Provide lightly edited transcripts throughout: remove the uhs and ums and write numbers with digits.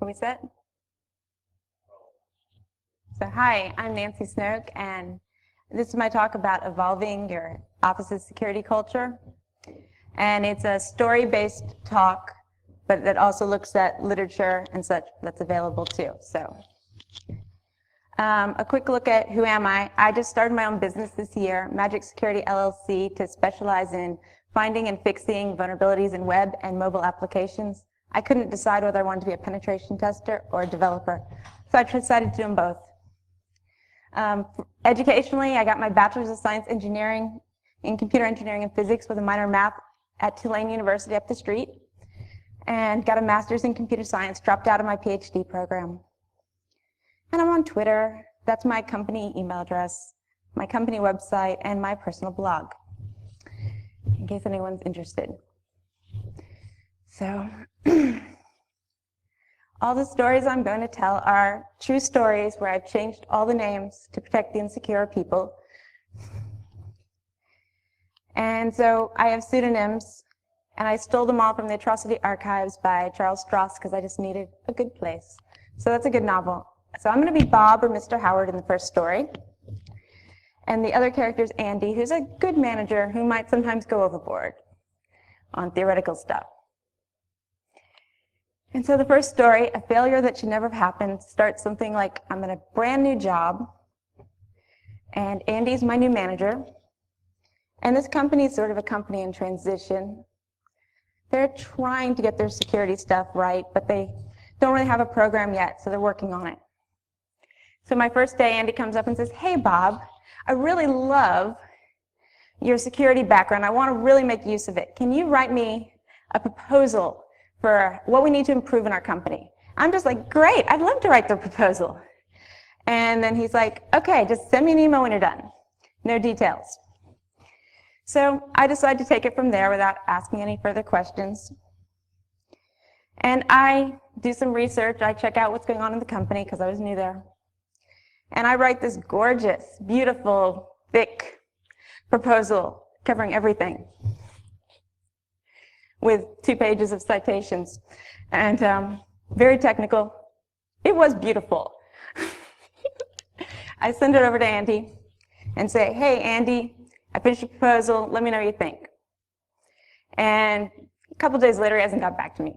Are we set? So hi, I'm Nancy Snoke, and this is my talk about evolving your office's security culture. And it's a story-based talk, but that also looks at literature and such that's available too. So a quick look at who am I. I just started my own business this year, Magic Security LLC, to specialize in finding and fixing vulnerabilities in web and mobile applications. I couldn't decide whether I wanted to be a penetration tester or a developer, so I decided to do them both. Educationally, I got my Bachelor's of Science Engineering in Computer Engineering and Physics with a minor in Math at Tulane University up the street, and got a Master's in Computer Science, dropped out of my PhD program. And I'm on Twitter. That's my company email address, my company website, and my personal blog, in case anyone's interested. So all the stories I'm going to tell are true stories where I've changed all the names to protect the insecure people. And so I have pseudonyms, and I stole them all from the Atrocity Archives by Charles Stross because I just needed a good place. So that's a good novel. So I'm going to be Bob or Mr. Howard in the first story. And the other character is Andy, who's a good manager who might sometimes go overboard on theoretical stuff. And so the first story, a failure that should never have happened, starts something like, I'm in a brand new job, and Andy's my new manager. And this company is sort of a company in transition. They're trying to get their security stuff right, but they don't really have a program yet, so they're working on it. So my first day, Andy comes up and says, hey, Bob, I really love your security background. I want to really make use of it. Can you write me a proposal for what we need to improve in our company? I'm just like, great, I'd love to write the proposal. And then he's like, okay, just send me an email when you're done. No details. So I decided to take it from there without asking any further questions. And I do some research. I check out what's going on in the company because I was new there. And I write this gorgeous, beautiful, thick proposal covering everything with 2 pages of citations, and very technical. It was beautiful. I send it over to Andy and say, hey, Andy, I finished the proposal. Let me know what you think. And a couple days later, he hasn't got back to me.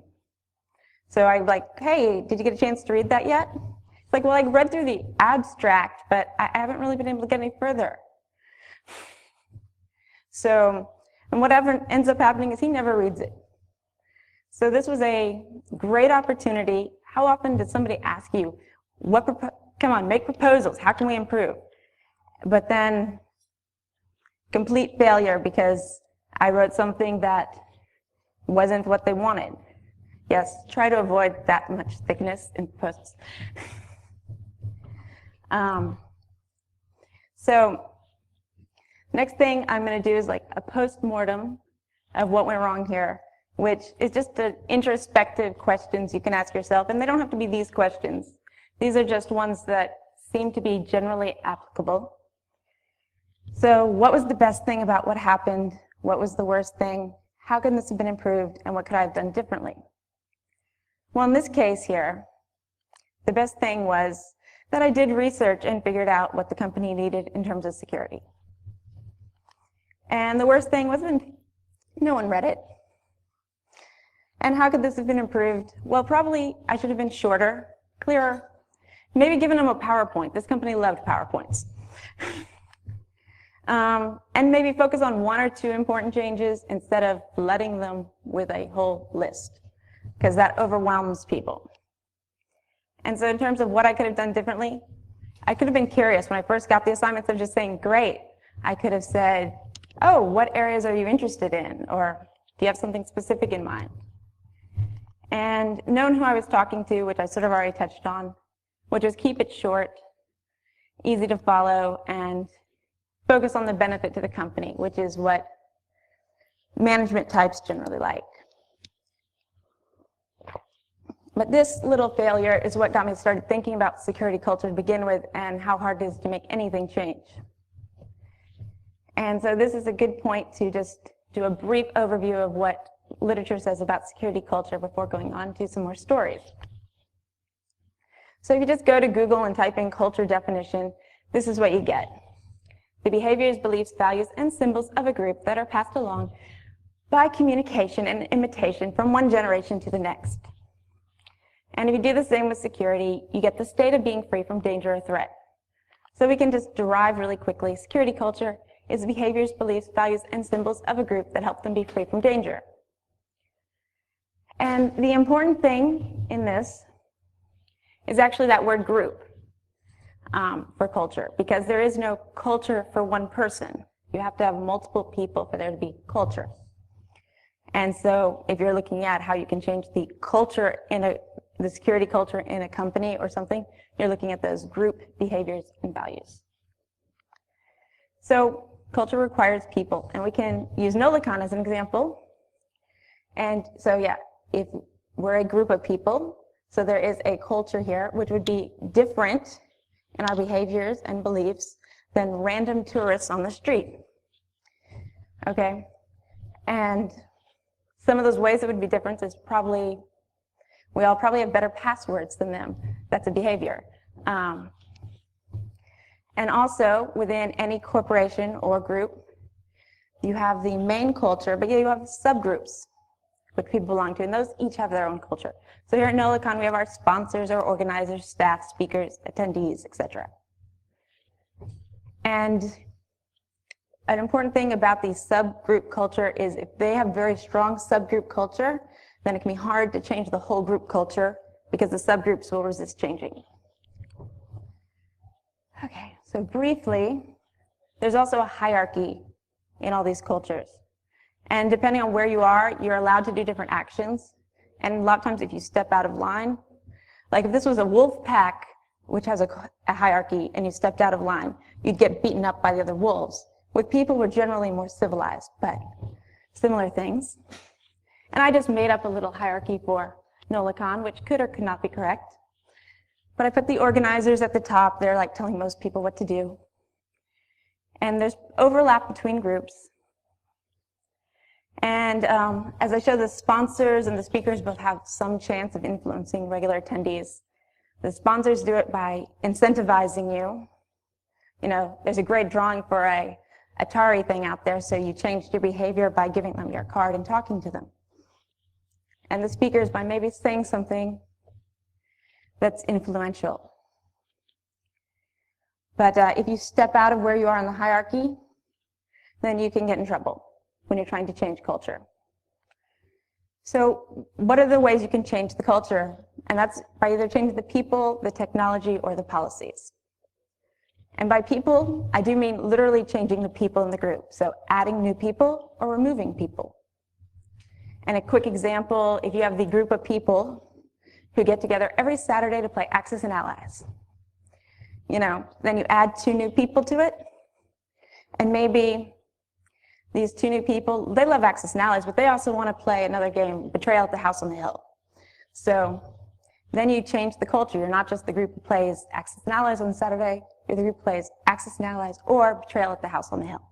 So I'm like, hey, did you get a chance to read that yet? It's like, well, I read through the abstract, but I haven't really been able to get any further. So, and whatever ends up happening is he never reads it. So this was a great opportunity. How often does somebody ask you, come on, make proposals, how can we improve? But then complete failure because I wrote something that wasn't what they wanted. Yes, try to avoid that much thickness in posts. So next thing I'm going to do is like a post-mortem of what went wrong here, which is just the introspective questions you can ask yourself. And they don't have to be these questions. These are just ones that seem to be generally applicable. So what was the best thing about what happened? What was the worst thing? How could this have been improved? And what could I have done differently? Well, in this case here, the best thing was that I did research and figured out what the company needed in terms of security. And the worst thing was no one read it. And how could this have been improved? Well, probably I should have been shorter, clearer, maybe given them a PowerPoint. This company loved PowerPoints. And maybe focus on 1 or 2 important changes instead of flooding them with a whole list, because that overwhelms people. And so in terms of what I could have done differently, I could have been curious. When I first got the assignments of just saying, great, I could have said, oh, what areas are you interested in? Or do you have something specific in mind? And knowing who I was talking to, which I sort of already touched on, which was keep it short, easy to follow, and focus on the benefit to the company, which is what management types generally like. But this little failure is what got me started thinking about security culture to begin with and how hard it is to make anything change. And so this is a good point to just do a brief overview of what literature says about security culture before going on to some more stories. So if you just go to Google and type in culture definition, this is what you get. The behaviors, beliefs, values, and symbols of a group that are passed along by communication and imitation from one generation to the next. And if you do the same with security, you get the state of being free from danger or threat. So we can just derive really quickly, security culture is the behaviors, beliefs, values, and symbols of a group that help them be free from danger. And the important thing in this is actually that word group for culture, because there is no culture for one person. You have to have multiple people for there to be culture. And so if you're looking at how you can change the culture the security culture in a company or something, you're looking at those group behaviors and values. So culture requires people, and we can use NolaCon as an example. And so yeah, if we're a group of people, so there is a culture here which would be different in our behaviors and beliefs than random tourists on the street. Okay? And some of those ways it would be different is probably, we all probably have better passwords than them. That's a behavior. And also, within any corporation or group, you have the main culture, but you have subgroups which people belong to, and those each have their own culture. So here at NolaCon, we have our sponsors, our organizers, staff, speakers, attendees, etc. And an important thing about the subgroup culture is if they have very strong subgroup culture, then it can be hard to change the whole group culture because the subgroups will resist changing. Okay, so briefly, there's also a hierarchy in all these cultures. And depending on where you are, you're allowed to do different actions. And a lot of times if you step out of line, like if this was a wolf pack, which has a hierarchy, and you stepped out of line, you'd get beaten up by the other wolves. With people, we're generally more civilized, but similar things. And I just made up a little hierarchy for NolaCon, which could or could not be correct. But I put the organizers at the top. They're like telling most people what to do. And there's overlap between groups. And as I show, the sponsors and the speakers both have some chance of influencing regular attendees. The sponsors do it by incentivizing you. You know, there's a great drawing for a Atari thing out there, so you changed your behavior by giving them your card and talking to them. And the speakers by maybe saying something that's influential. But if you step out of where you are in the hierarchy, then you can get in trouble when you're trying to change culture. So what are the ways you can change the culture? And that's by either changing the people, the technology, or the policies. And by people, I do mean literally changing the people in the group. So adding new people or removing people. And a quick example, if you have the group of people who get together every Saturday to play Axis and Allies, you know, then you add 2 new people to it, and maybe these 2 new people, they love Axis and Allies, but they also want to play another game, Betrayal at the House on the Hill. So then you change the culture. You're not just the group who plays Axis and Allies on Saturday, you're the group who plays Axis and Allies or Betrayal at the House on the Hill.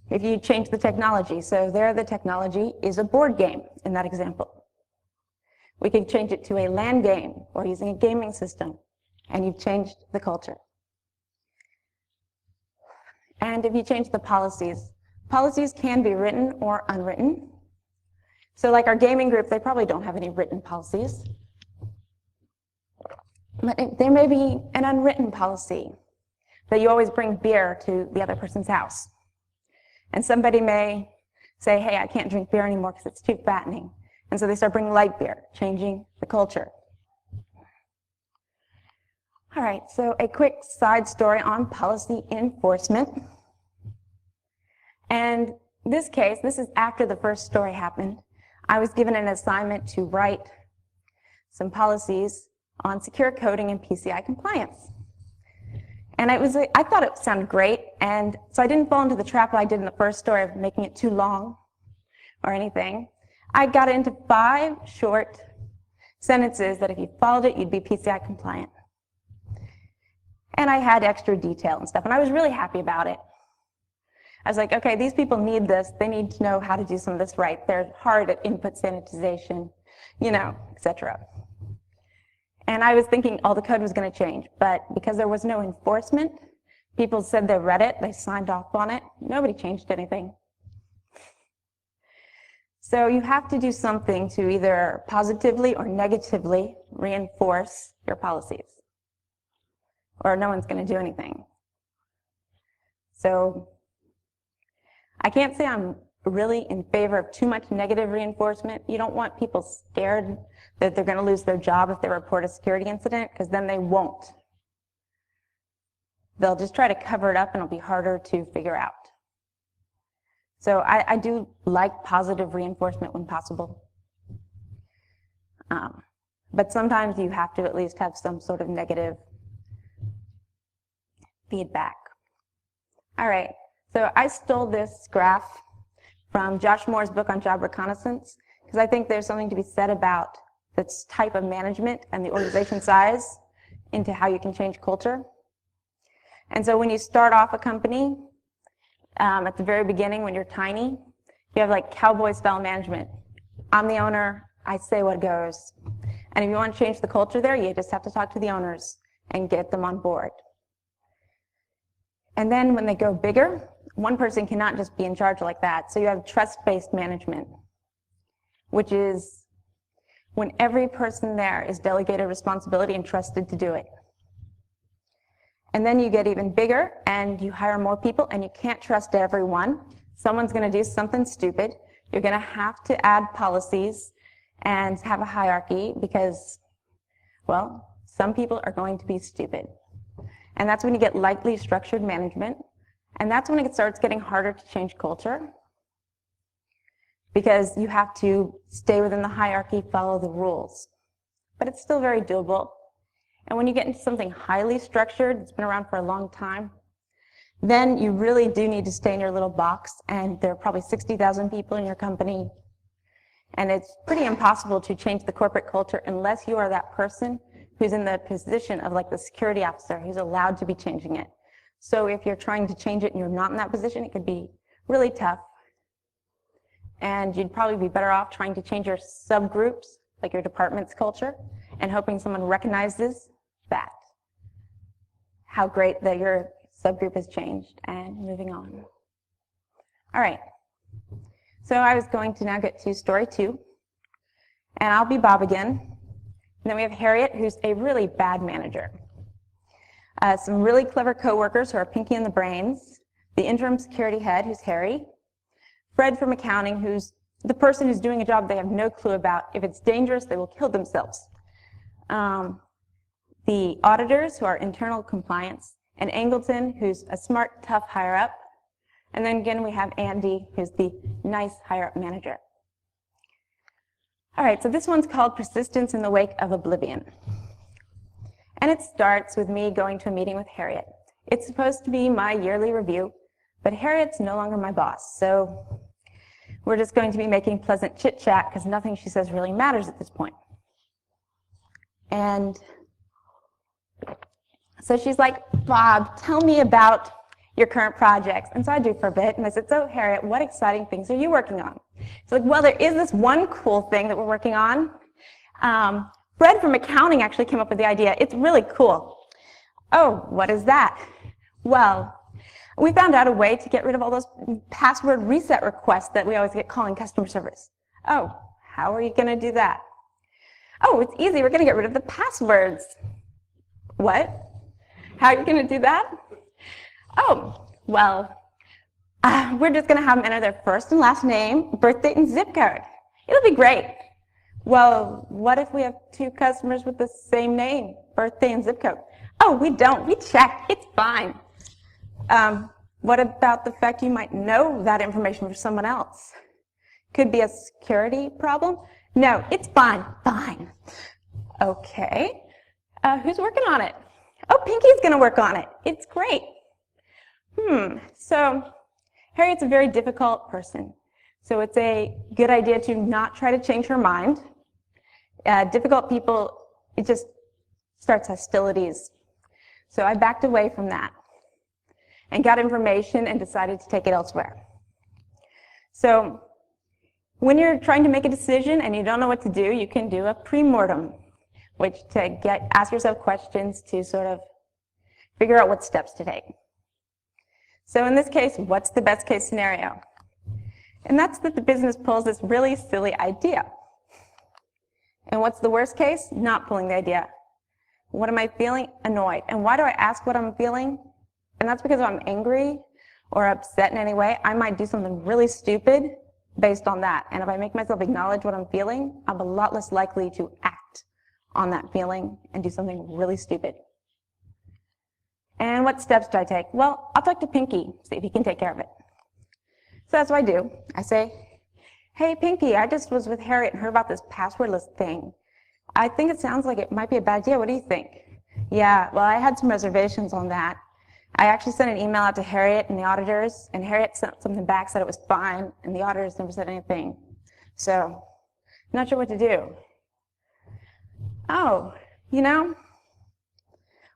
If you change the technology, so there the technology is a board game in that example. We could change it to a LAN game or using a gaming system, and you've changed the culture. And if you change the policies, policies can be written or unwritten. So like our gaming group, they probably don't have any written policies. But there may be an unwritten policy that you always bring beer to the other person's house. And somebody may say, hey, I can't drink beer anymore because it's too fattening. And so they start bringing light beer, changing the culture. All right, so a quick side story on policy enforcement. And this case, this is after the first story happened. I was given an assignment to write some policies on secure coding and PCI compliance. And I thought it sounded great, and so I didn't fall into the trap I did in the first story of making it too long or anything. I got into 5 short sentences that if you followed it, you'd be PCI compliant. And I had extra detail and stuff, and I was really happy about it. I was like, okay, these people need this. They need to know how to do some of this right. They're hard at input sanitization, you know, etc. And I was thinking all the code was going to change, but because there was no enforcement, people said they read it, they signed off on it, nobody changed anything. So you have to do something to either positively or negatively reinforce your policies, or no one's going to do anything. So I can't say I'm really in favor of too much negative reinforcement. You don't want people scared that they're going to lose their job if they report a security incident, because then they won't. They'll just try to cover it up and it'll be harder to figure out. So I do like positive reinforcement when possible. But sometimes you have to at least have some sort of negative feedback. All right, so I stole this graph from Josh Moore's book on job reconnaissance, because I think there's something to be said about this type of management and the organization size into how you can change culture. And so when you start off a company, at the very beginning when you're tiny, you have like cowboy style management. I'm the owner, I say what goes. And if you want to change the culture there, you just have to talk to the owners and get them on board. And then when they go bigger, one person cannot just be in charge like that. So you have trust-based management, which is when every person there is delegated responsibility and trusted to do it. And then you get even bigger and you hire more people and you can't trust everyone. Someone's going to do something stupid. You're going to have to add policies and have a hierarchy because, well, some people are going to be stupid. And that's when you get lightly structured management. And that's when it starts getting harder to change culture, because you have to stay within the hierarchy, follow the rules. But it's still very doable. And when you get into something highly structured, it's been around for a long time, then you really do need to stay in your little box, and there are probably 60,000 people in your company, and it's pretty impossible to change the corporate culture unless you are that person who's in the position of like the security officer who's allowed to be changing it. So if you're trying to change it and you're not in that position, it could be really tough. And you'd probably be better off trying to change your subgroups, like your department's culture, and hoping someone recognizes that, how great that your subgroup has changed, and moving on. All right. So I was going to now get to story 2, and I'll be Bob again. And then we have Harriet, who's a really bad manager. Some really clever coworkers who are Pinky in the brains, the interim security head, who's Harry, Fred from accounting, who's the person who's doing a job they have no clue about. If it's dangerous, they will kill themselves. The auditors, who are internal compliance, and Angleton, who's a smart, tough higher-up. And then again, we have Andy, who's the nice higher-up manager. All right, so this one's called Persistence in the Wake of Oblivion. And it starts with me going to a meeting with Harriet. It's supposed to be my yearly review, but Harriet's no longer my boss, so we're just going to be making pleasant chit-chat because nothing she says really matters at this point. And so she's like, Bob, tell me about your current projects. And so I do for a bit, and I said, so Harriet, what exciting things are you working on? She's like, well, there is this one cool thing that we're working on. Fred from accounting actually came up with the idea. It's really cool. Oh, what is that? Well, we found out a way to get rid of all those password reset requests that we always get calling customer service. Oh, how are you going to do that? Oh, it's easy. We're going to get rid of the passwords. What? How are you going to do that? Oh, well, we're just going to have them enter their first and last name, birth date, and zip code. It'll be great. Well, what if we have 2 customers with the same name, birthday, and zip code? Oh, we don't. We checked. It's fine. What about the fact you might know that information for someone else? Could be a security problem? No, it's fine. Fine. Okay. Who's working on it? Oh, Pinky's going to work on it. It's great. So Harriet's a very difficult person. So it's a good idea to not try to change her mind. Difficult people, it just starts hostilities. So I backed away from that and got information and decided to take it elsewhere. So when you're trying to make a decision and you don't know what to do, you can do a pre-mortem, which ask yourself questions to sort of figure out what steps to take. So in this case, what's the best case scenario? And that's that the business pulls this really silly idea. And what's the worst case? Not pulling the idea. What am I feeling? Annoyed. And why do I ask what I'm feeling? And that's because if I'm angry or upset in any way, I might do something really stupid based on that. And if I make myself acknowledge what I'm feeling, I'm a lot less likely to act on that feeling and do something really stupid. And what steps do I take? Well, I'll talk to Pinky, see if he can take care of it. So that's what I do. I say, hey, Pinky, I just was with Harriet and heard about this passwordless thing. I think it sounds like it might be a bad idea. What do you think? Yeah, well, I had some reservations on that. I actually sent an email out to Harriet and the auditors, and Harriet sent something back, said it was fine, and the auditors never said anything. So, I'm not sure what to do. Oh,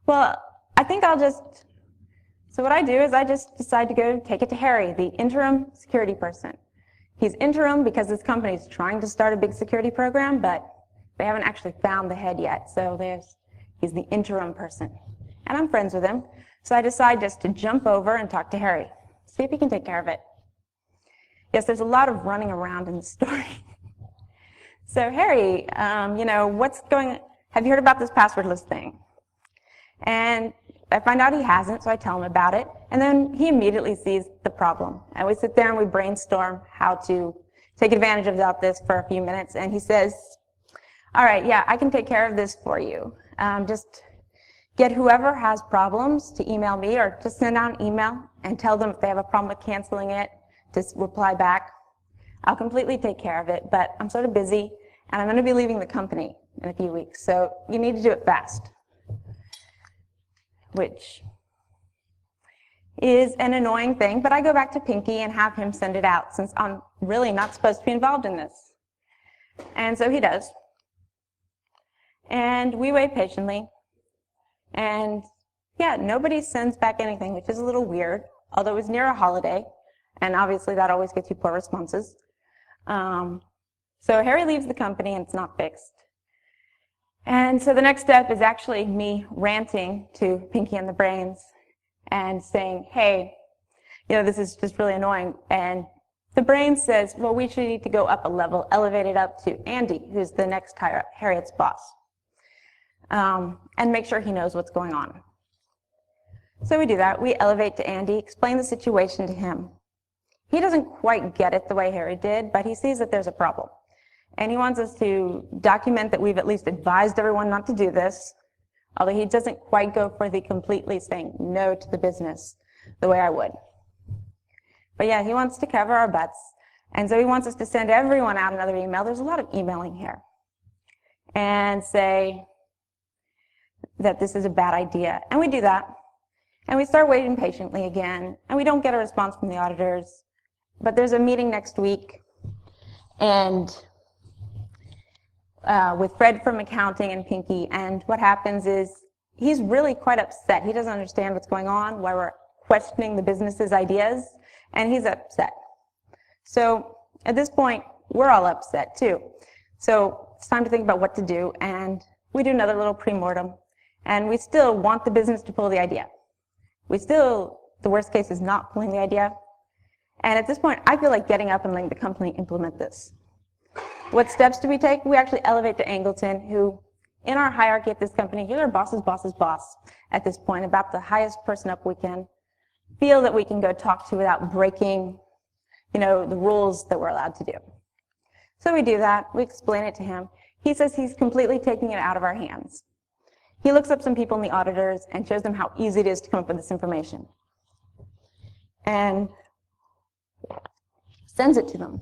well, I think so what I do is I just decide to go take it to Harry, the interim security person. He's interim because this company is trying to start a big security program, but they haven't actually found the head yet, so he's the interim person. And I'm friends with him, so I decide just to jump over and talk to Harry, see if he can take care of it. Yes, there's a lot of running around in the story. So Harry, have you heard about this passwordless thing? And I find out he hasn't, so I tell him about it, and then he immediately sees the problem. And we sit there and we brainstorm how to take advantage of this for a few minutes, and he says, all right, yeah, I can take care of this for you. Just get whoever has problems to email me, or just send out an email and tell them if they have a problem with canceling it, just reply back. I'll completely take care of it, but I'm sort of busy, and I'm going to be leaving the company in a few weeks, so you need to do it fast. Which is an annoying thing, but I go back to Pinky and have him send it out, since I'm really not supposed to be involved in this. And so he does. And we wait patiently. And yeah, nobody sends back anything, which is a little weird, although it was near a holiday, and obviously that always gets you poor responses. So Harry leaves the company and it's not fixed. And so the next step is actually me ranting to Pinky and the Brains and saying, hey, this is just really annoying. And the Brains says, well, we should need to go up a level, elevate it up to Andy, who's the next Harriet's boss, and make sure he knows what's going on. So we do that. We elevate to Andy, explain the situation to him. He doesn't quite get it the way Harry did, but he sees that there's a problem. And he wants us to document that we've at least advised everyone not to do this, although he doesn't quite go for the completely saying no to the business the way I would. But yeah, he wants to cover our butts. And so he wants us to send everyone out another email. There's a lot of emailing here. And say that this is a bad idea. And we do that. And we start waiting patiently again. And we don't get a response from the auditors. But there's a meeting next week. And with Fred from accounting and Pinky, and what happens is he's really quite upset. He doesn't understand what's going on, why we're questioning the business's ideas, and he's upset. So at this point, we're all upset too. So it's time to think about what to do, and we do another little pre-mortem, and we still want the business to pull the idea. The worst case is not pulling the idea, and at this point, I feel like getting up and letting the company implement this. What steps do we take? We actually elevate to Angleton, who, in our hierarchy at this company, he's our boss's boss's boss at this point, about the highest person up we can feel that we can go talk to without breaking, the rules that we're allowed to do. So we do that. We explain it to him. He says he's completely taking it out of our hands. He looks up some people in the auditors and shows them how easy it is to come up with this information. And sends it to them.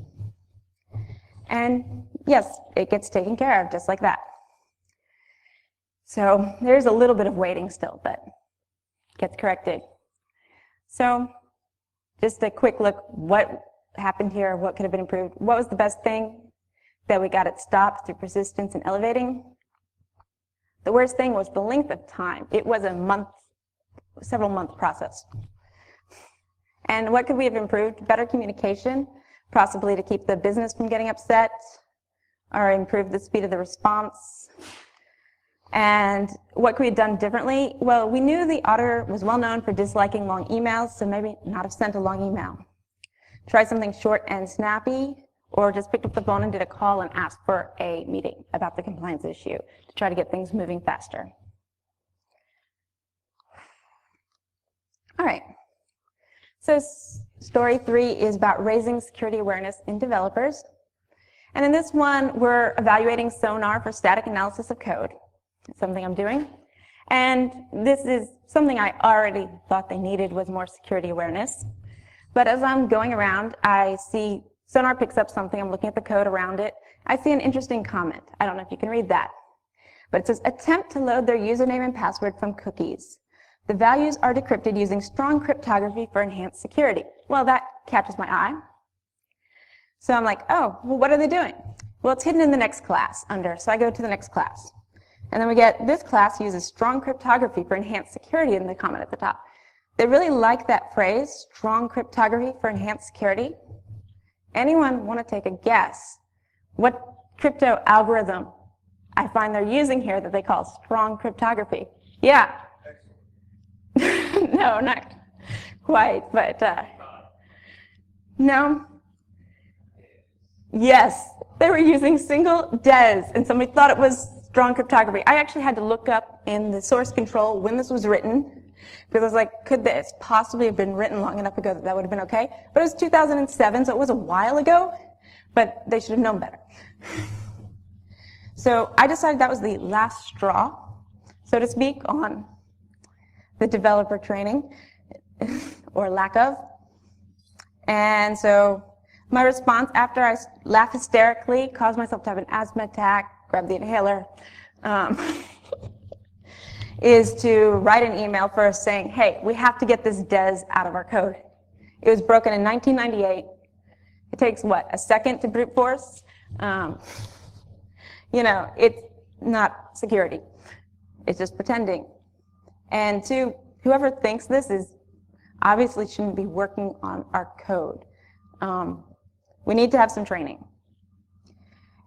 And yes, it gets taken care of just like that. So there's a little bit of waiting still, but it gets corrected. So just a quick look, what happened here, what could have been improved, what was the best thing that we got it stopped through persistence and elevating. The worst thing was the length of time. It was several month process. And what could we have improved? Better communication, possibly to keep the business from getting upset, or improve the speed of the response. And what could we have done differently? Well, we knew the auditor was well known for disliking long emails, so maybe not have sent a long email. Try something short and snappy, or just picked up the phone and did a call and asked for a meeting about the compliance issue to try to get things moving faster. All right. So story 3 is about raising security awareness in developers. And in this one, we're evaluating Sonar for static analysis of code. It's something I'm doing. And this is something I already thought they needed, was more security awareness. But as I'm going around, I see Sonar picks up something. I'm looking at the code around it. I see an interesting comment. I don't know if you can read that. But it says, attempt to load their username and password from cookies. The values are decrypted using strong cryptography for enhanced security. Well, that catches my eye. So I'm like, oh, well, what are they doing? Well, it's hidden in the next class under, so I go to the next class. And then we get, this class uses strong cryptography for enhanced security in the comment at the top. They really like that phrase, strong cryptography for enhanced security. Anyone want to take a guess what crypto algorithm I find they're using here that they call strong cryptography? Yeah. No, not quite, but no. Yes, they were using single des, and somebody thought it was strong cryptography. I actually had to look up in the source control when this was written, because I was like, could this possibly have been written long enough ago that that would have been okay? But it was 2007, so it was a while ago, but they should have known better. So I decided that was the last straw, so to speak, on the developer training, or lack of. And so my response, after I laugh hysterically, caused myself to have an asthma attack, grab the inhaler, is to write an email first saying, hey, we have to get this des out of our code. It was broken in 1998. It takes, what, a second to brute force? You know, it's not security. It's just pretending. And 2, whoever thinks this is obviously shouldn't be working on our code. We need to have some training.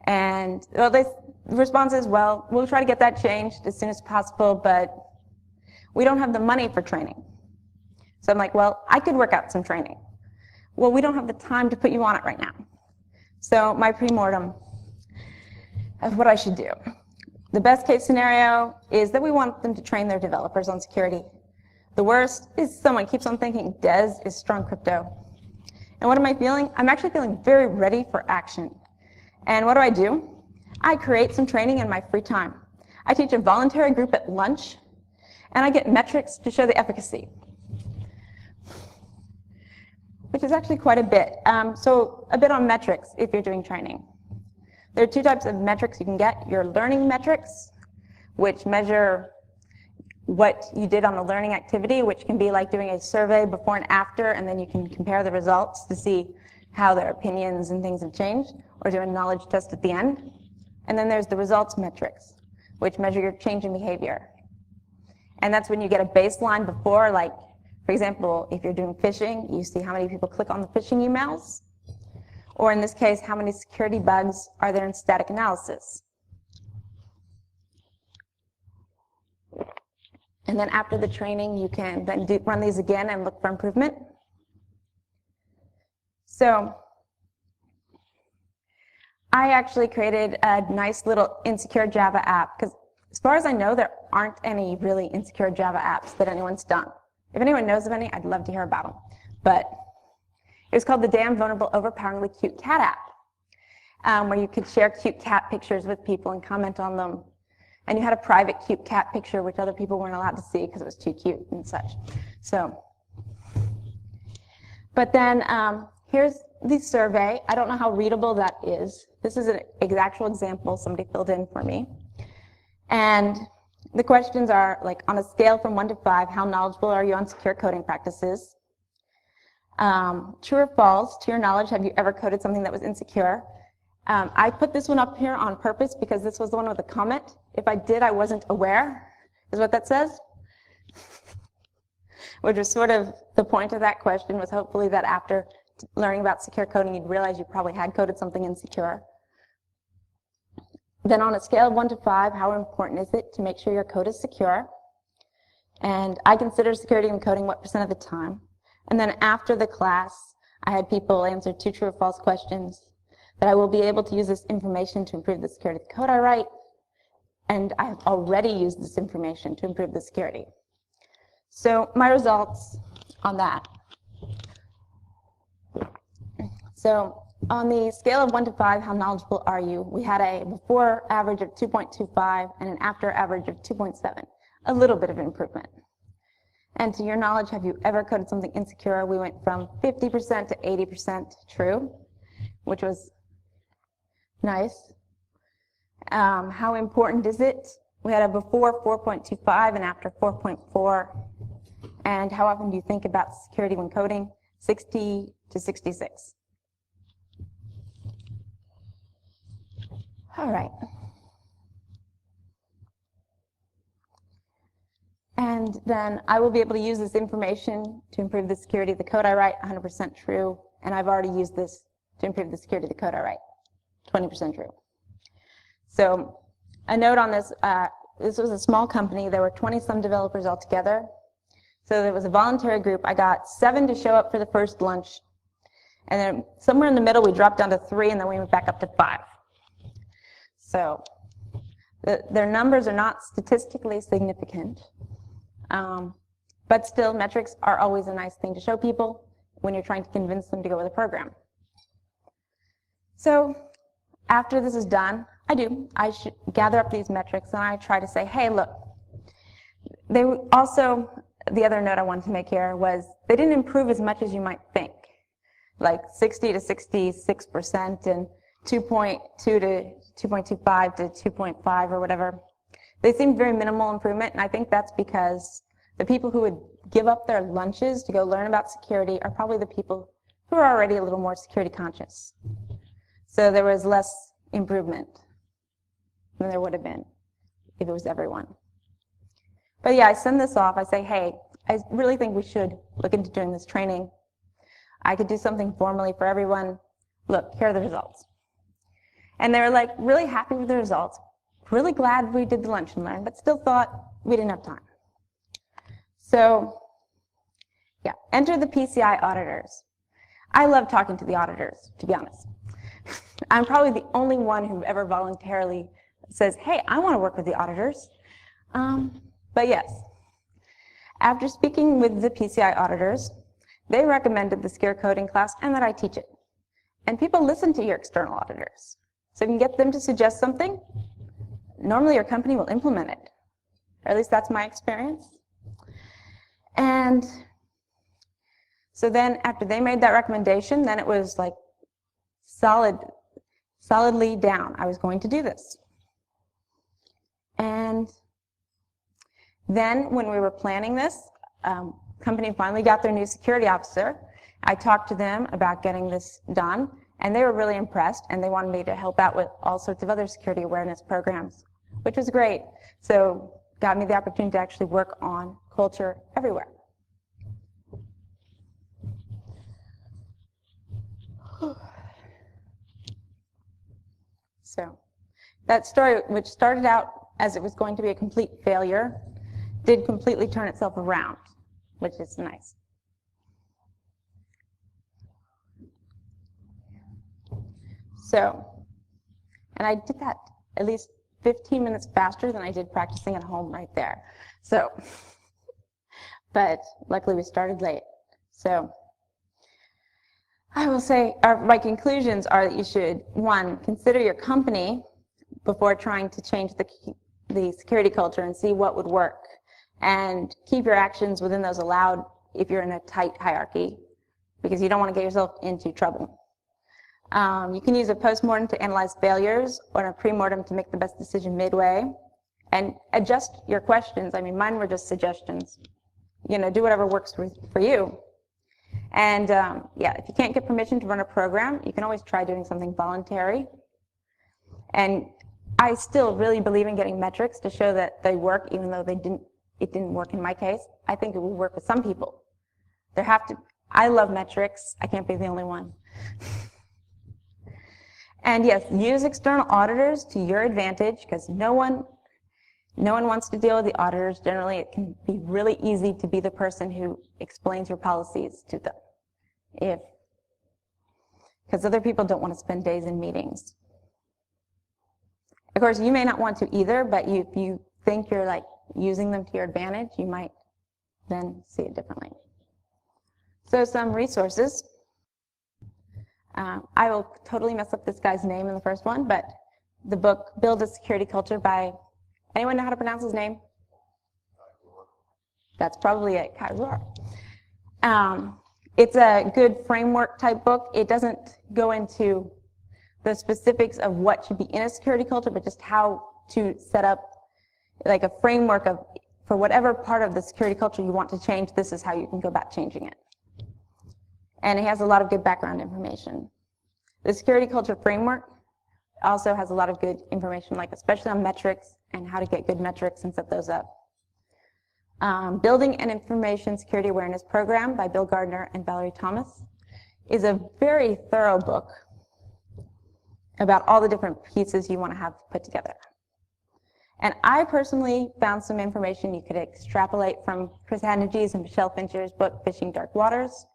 And well, the response is, well, we'll try to get that changed as soon as possible, but we don't have the money for training. So I'm like, well, I could work out some training. Well, we don't have the time to put you on it right now. So my pre-mortem of what I should do. The best case scenario is that we want them to train their developers on security. The worst is someone keeps on thinking des is strong crypto. And what am I feeling? I'm actually feeling very ready for action. And what do? I create some training in my free time. I teach a voluntary group at lunch, and I get metrics to show the efficacy, which is actually quite a bit. So a bit on metrics if you're doing training. There are 2 types of metrics you can get. Your learning metrics, which measure what you did on the learning activity, which can be like doing a survey before and after, and then you can compare the results to see how their opinions and things have changed, or do a knowledge test at the end. And then there's the results metrics, which measure your change in behavior. And that's when you get a baseline before, like, for example, if you're doing phishing, you see how many people click on the phishing emails. Or in this case, how many security bugs are there in static analysis? And then after the training, you can then run these again and look for improvement. So I actually created a nice little insecure Java app, because as far as I know, there aren't any really insecure Java apps that anyone's done. If anyone knows of any, I'd love to hear about them. But it was called the Damn Vulnerable Overpoweringly Cute Cat app, where you could share cute cat pictures with people and comment on them. And you had a private cute cat picture, which other people weren't allowed to see because it was too cute and such. So, but then here's the survey. I don't know how readable that is. This is an actual example somebody filled in for me. And the questions are like, on a scale from 1 to 5, how knowledgeable are you on secure coding practices? True or false, to your knowledge, have you ever coded something that was insecure? I put this one up here on purpose because this was the one with a comment. If I did, I wasn't aware, is what that says. Which is sort of the point of that question, was hopefully that after learning about secure coding, you'd realize you probably had coded something insecure. Then on a scale of 1 to 5, how important is it to make sure your code is secure? And I consider security in coding what % of the time. And then after the class, I had people answer 2 true or false questions, that I will be able to use this information to improve the security of the code I write, and I have already used this information to improve the security. So my results on that. So on the scale of 1 to 5, how knowledgeable are you? We had a before average of 2.25 and an after average of 2.7, a little bit of improvement. And to your knowledge, have you ever coded something insecure? We went from 50% to 80% true, which was nice. How important is it? We had a before 4.25 and after 4.4. And how often do you think about security when coding? 60 to 66. All right. And then I will be able to use this information to improve the security of the code I write, 100% true. And I've already used this to improve the security of the code I write, 20% true. So a note on this, this was a small company. There were 20-some developers altogether. So it was a voluntary group. I got 7 to show up for the first lunch. And then somewhere in the middle, we dropped down to 3, and then we went back up to 5. So their numbers are not statistically significant. But still, metrics are always a nice thing to show people when you're trying to convince them to go with a program. So after this is done, I should gather up these metrics, and I try to say, hey, look, they also, the other note I wanted to make here was they didn't improve as much as you might think, like 60 to 66% and 2.2 to 2.25 to 2.5 or whatever. They seemed very minimal improvement, and I think that's because the people who would give up their lunches to go learn about security are probably the people who are already a little more security conscious. So there was less improvement than there would have been if it was everyone. But yeah, I send this off. I say, hey, I really think we should look into doing this training. I could do something formally for everyone. Look, here are the results. And they were like really happy with the results, really glad we did the lunch and learn, but still thought we didn't have time. So yeah, enter the PCI auditors. I love talking to the auditors, to be honest. I'm probably the only one who ever voluntarily says, hey, I want to work with the auditors. But yes, after speaking with the PCI auditors, they recommended the secure coding class and that I teach it. And people listen to your external auditors. So if you can get them to suggest something, normally your company will implement it. Or at least that's my experience. And so then after they made that recommendation, then it was like solidly down. I was going to do this. And then when we were planning this, company finally got their new security officer. I talked to them about getting this done, and they were really impressed, and they wanted me to help out with all sorts of other security awareness programs, which was great. So got me the opportunity to actually work on culture everywhere. So that story, which started out as it was going to be a complete failure, did completely turn itself around, which is nice. So, and I did that at least 15 minutes faster than I did practicing at home right there. So, but luckily we started late. So, I will say my conclusions are that you should, 1, consider your company before trying to change the security culture and see what would work. And keep your actions within those allowed if you're in a tight hierarchy, because you don't want to get yourself into trouble. You can use a postmortem to analyze failures or a premortem to make the best decision midway. And adjust your questions. I mean, mine were just suggestions. You know, do whatever works for you. And yeah, if you can't get permission to run a program, you can always try doing something voluntary. And I still really believe in getting metrics to show that they work, even though it didn't work in my case. I think it will work with some people. I love metrics. I can't be the only one. And yes, use external auditors to your advantage, because no one wants to deal with the auditors. Generally, it can be really easy to be the person who explains your policies to them, because other people don't want to spend days in meetings. Of course, you may not want to either, but if you think you're like using them to your advantage, you might then see it differently. So some resources. I will totally mess up this guy's name in the first one, but the book, Build a Security Culture by, anyone know how to pronounce his name? That's probably it, Kaiser. It's a good framework type book. It doesn't go into the specifics of what should be in a security culture, but just how to set up like a framework of, for whatever part of the security culture you want to change, this is how you can go about changing it. And it has a lot of good background information. The security culture framework also has a lot of good information, like especially on metrics and how to get good metrics and set those up. Building an Information Security Awareness Program by Bill Gardner and Valerie Thomas is a very thorough book about all the different pieces you want to have put together. And I personally found some information you could extrapolate from Chris Hadnagy's and Michelle Fincher's book, Phishing Dark Waters.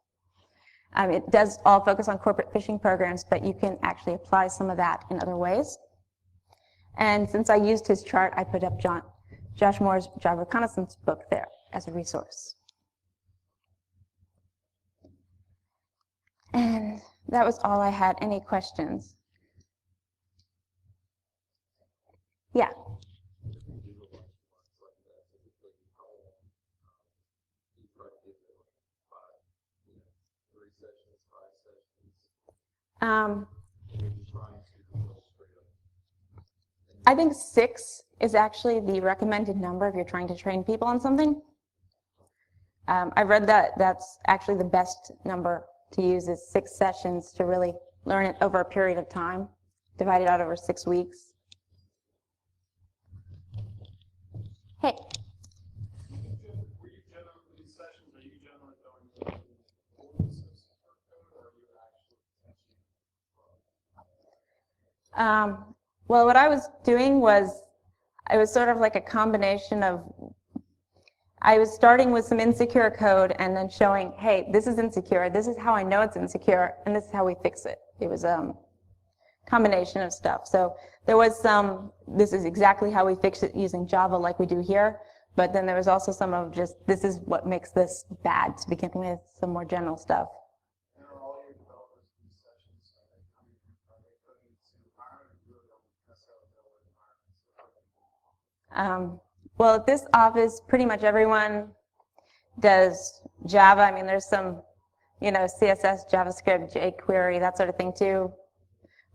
It does all focus on corporate phishing programs, but you can actually apply some of that in other ways. And since I used his chart, I put up Josh Moore's Java Reconnaissance book there as a resource. And that was all I had. Any questions? Yeah. I think 6 is actually the recommended number if you're trying to train people on something. I read that that's actually the best number to use is 6 sessions to really learn it over a period of time, divided out over 6 weeks. Hey. Were you generally, for these sessions, are you generally going through full systems or code, or are you actually teaching? Well, what I was doing was, it was sort of like a combination of, I was starting with some insecure code and then showing, hey, this is insecure, this is how I know it's insecure, and this is how we fix it. It was a combination of stuff. So there was some, this is exactly how we fix it using Java like we do here, but then there was also some of just, this is what makes this bad to begin with, some more general stuff. And are all your developers in these sessions, are they coming from, are they putting it to environment, you really don't necessarily know what environments are? Well, at this office, pretty much everyone does Java. I mean, there's some, CSS, JavaScript, jQuery, that sort of thing too.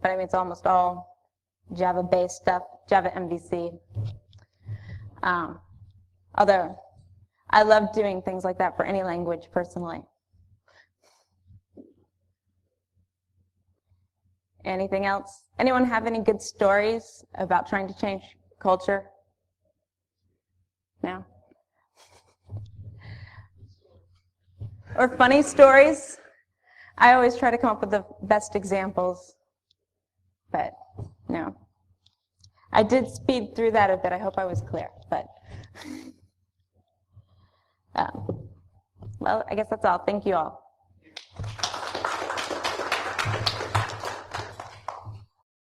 But I mean, it's almost all Java-based stuff, Java MVC. Although, I love doing things like that for any language, personally. Anything else? Anyone have any good stories about trying to change culture? No? Or funny stories? I always try to come up with the best examples, but no. I did speed through that a bit. I hope I was clear, but well, I guess that's all. Thank you all.